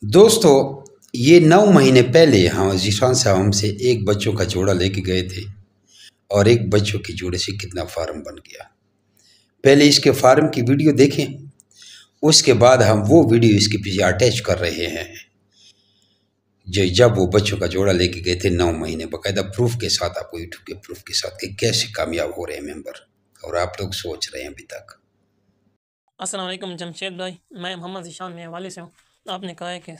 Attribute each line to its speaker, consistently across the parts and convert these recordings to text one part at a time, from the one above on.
Speaker 1: दोस्तों, ये 9 महीने पहले हम जीशान साहब हमसे एक बच्चों का जोड़ा लेके गए थे और एक बच्चों के जोड़े से कितना फार्म बन गया। पहले इसके फार्म की वीडियो देखें, उसके बाद हम वो वीडियो इसके पीछे अटैच कर रहे हैं जो जब वो बच्चों का जोड़ा लेके गए थे 9 महीने, बाकायदा प्रूफ के साथ, आपको यूट्यूब के प्रूफ के साथ कि कैसे कामयाब हो रहे हैं मेंबर, और आप लोग सोच रहे हैं अभी तक।
Speaker 2: अस्सलाम वालेकुम जमशेद भाई, मैं मोहम्मद ज़ीशान में हवाले से हूँ। आपने कहा है कि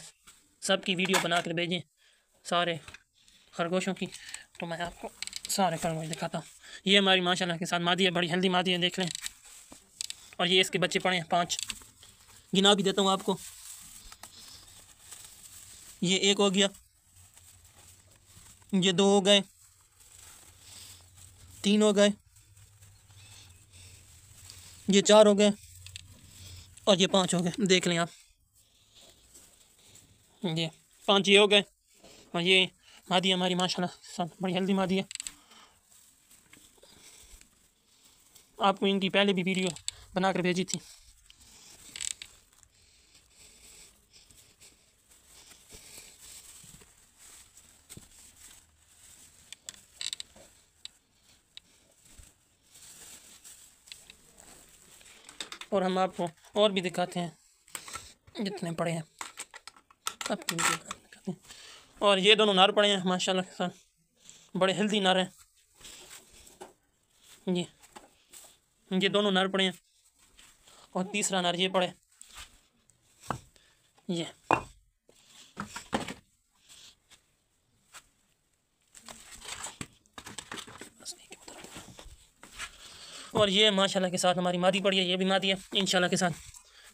Speaker 2: सबकी वीडियो बना कर भेजें, सारे खरगोशों की, तो मैं आपको सारे खरगोश दिखाता हूँ। ये हमारी माशाल्लाह के साथ मादी है, बड़ी हेल्दी मादी है, देख लें। और ये इसके बच्चे पड़े हैं 5, गिना भी देता हूँ आपको। ये 1 हो गया, ये 2 हो गए, 3 हो गए, ये 4 हो गए और ये 5 हो गए। देख लें आप, ये 5 ये हो गए। और ये मादी हमारी माशाल्लाह साथ बड़ी हेल्दी मादी है। आपको इनकी पहले भी वीडियो बना कर भेजी थी। और हम आपको और भी दिखाते हैं जितने पड़े हैं, आपकी वीडियो दिखाते हैं। और ये दोनों नर पड़े हैं माशाल्लाह के साथ, बड़े हेल्दी नर हैं। ये दोनों नर पड़े हैं और तीसरा नर ये पड़े। ये और ये माशाल्लाह के साथ हमारी मादी पड़ी है, ये भी मादी है इंशाल्लाह के साथ,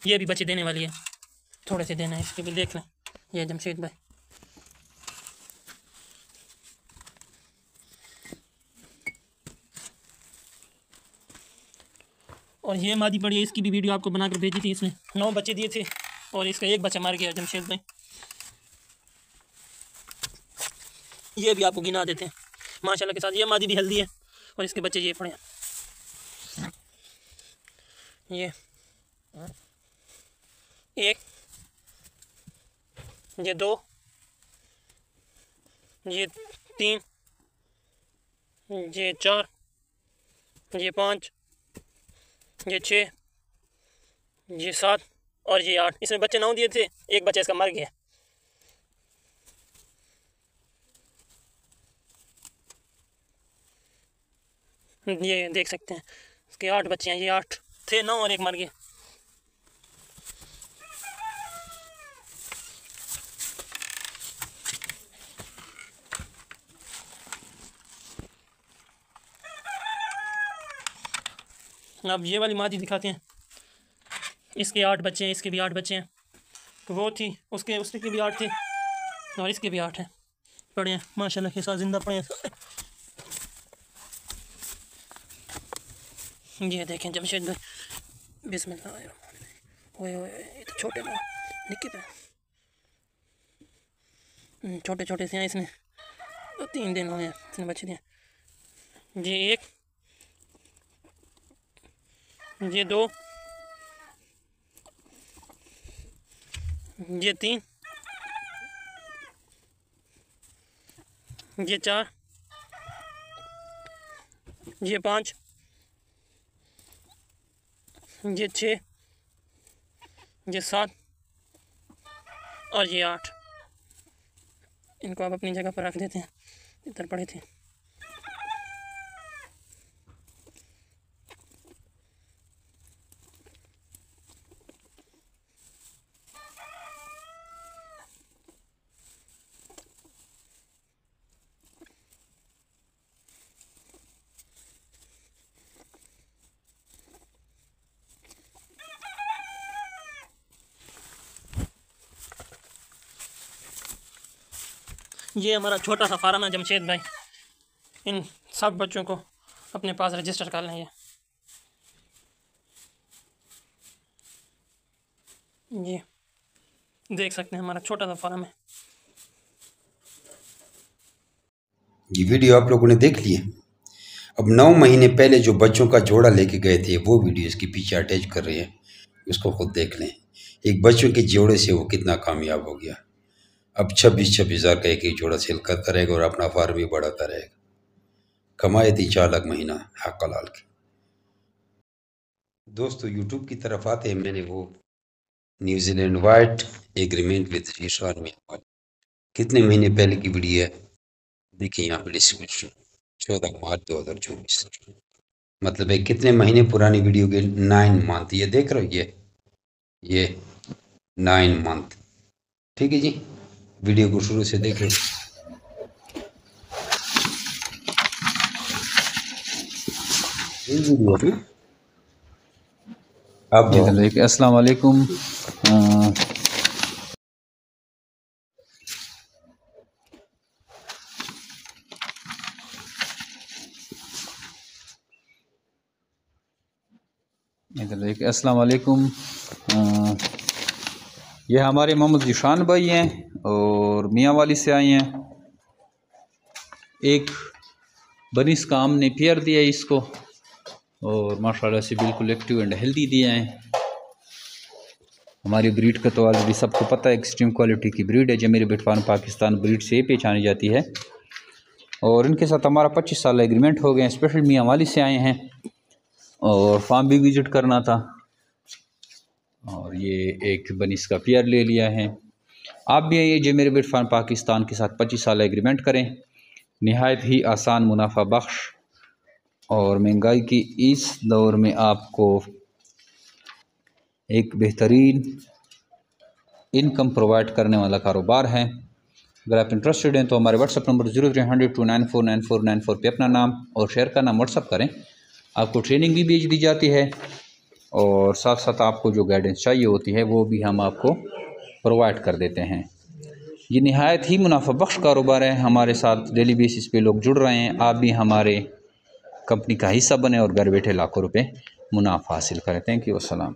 Speaker 2: ये भी बच्चे देने वाली है। थोड़े से देना है, इसके भी देख लें। ये जमशेद भाई, और ये मादी पड़ी है, इसकी भी वीडियो आपको बनाकर भेजी थी। इसने 9 बच्चे दिए थे और इसका 1 बच्चा मर गया जमशेद भाई। ये भी आपको गिना देते हैं माशाल्लाह के साथ। ये मादी भी हेल्दी है और इसके बच्चे ये पड़े हैं। ये 1, ये 2, ये 3, ये 4, ये 5, ये 6, ये 7 और ये 8। इसमें बच्चे 9 दिए थे, 1 बच्चा इसका मर गया। ये देख सकते हैं, इसके 8 बच्चे हैं। ये 8 थे, 9 और 1 मर गया। अब ये वाली मादी दिखाते हैं। इसके 8 बच्चे हैं, इसके भी 8 बच्चे हैं। वो थी, उसके भी 8 थे और इसके भी 8 हैं। पड़े हैं माशाल्लाह के साथ, जिंदा पड़े हैं। ये देखें जमशेद भाई, बिस्मिल्लाह। ओए ओए, ये तो छोटे ना, निक्के पे छोटे छोटे से हैं। इसने 3 दिन हुए हैं, इसने बच्चे दिए। ये 1, ये 2, ये 3, ये 4, ये 5, ये 6, ये 7 और ये 8। इनको आप अपनी जगह पर रख देते हैं, इधर पड़े थे। ये हमारा छोटा सा फार्म है जमशेद भाई। इन सब बच्चों को अपने पास रजिस्टर कर लें। ये देख सकते हैं, हमारा छोटा सा फार्म है।
Speaker 1: ये वीडियो आप लोगों ने देख ली है। अब 9 महीने पहले जो बच्चों का जोड़ा लेके गए थे, वो वीडियो इसके पीछे अटैच कर रहे हैं, उसको खुद देख लें। एक बच्चों के जोड़े से वो कितना कामयाब हो गया। अब 26,000 का एक जोड़ा सेल करता रहेगा और अपना फार्म भी बढ़ाता रहेगा। कमाए थी 4 लाख महीना हक हलाल की। दोस्तों यूट्यूब की तरफ आते हैं, मैंने वो New Zealand white agreement with ASEAN में कितने महीने पहले की वीडियो है, देखिए यहाँ पे डिस्क्रिप्शन 14 मार्च 2024, मतलब है कितने महीने पुरानी वीडियो के 9 मंथ, ये देख रहे हो, ये 9 मंथ। ठीक है जी, वीडियो को शुरू से देखो। अब
Speaker 3: अस्सलाम वालेकुम। अस्सलाम वालेकुम। ये हमारे मोहम्मद ज़ीशान भाई हैं और मियाँ वाली से आए हैं। एक बनिस का हमने पेयर दिया है इसको और माशाल्लाह से बिल्कुल एक्टिव एंड हेल्दी दिया है। हमारी ब्रीड का तो ऑलरेडी सबको पता है, एक्सट्रीम क्वालिटी की ब्रीड है। जमीर बिट फार्म पाकिस्तान ब्रीड से पहचानी जाती है और इनके साथ हमारा 25 साल एग्रीमेंट हो गए। स्पेशल मियाँ वाली से आए हैं और फार्म भी विज़िट करना था और ये एक बनिस का पेयर ले लिया है। आप भी आइए जमीर बिट फार्म पाकिस्तान के साथ 25 साल एग्रीमेंट करें। नहायत ही आसान, मुनाफा बख्श और महंगाई की इस दौर में आपको एक बेहतरीन इनकम प्रोवाइड करने वाला कारोबार है। अगर आप इंटरेस्टेड हैं तो हमारे व्हाट्सअप नंबर 0300 2949494 पे अपना नाम और शेयर का नाम व्हाट्सअप करें। आपको ट्रेनिंग भी भेज दी जाती है और साथ साथ आपको जो गाइडेंस चाहिए होती है वो भी हम आपको प्रोवाइड कर देते हैं। ये नहायत ही मुनाफा बख्श कारोबार है। हमारे साथ डेली बेसिस पे लोग जुड़ रहे हैं। आप भी हमारे कंपनी का हिस्सा बने और घर बैठे लाखों रुपए मुनाफा हासिल करें। Thank you. अस्सलाम।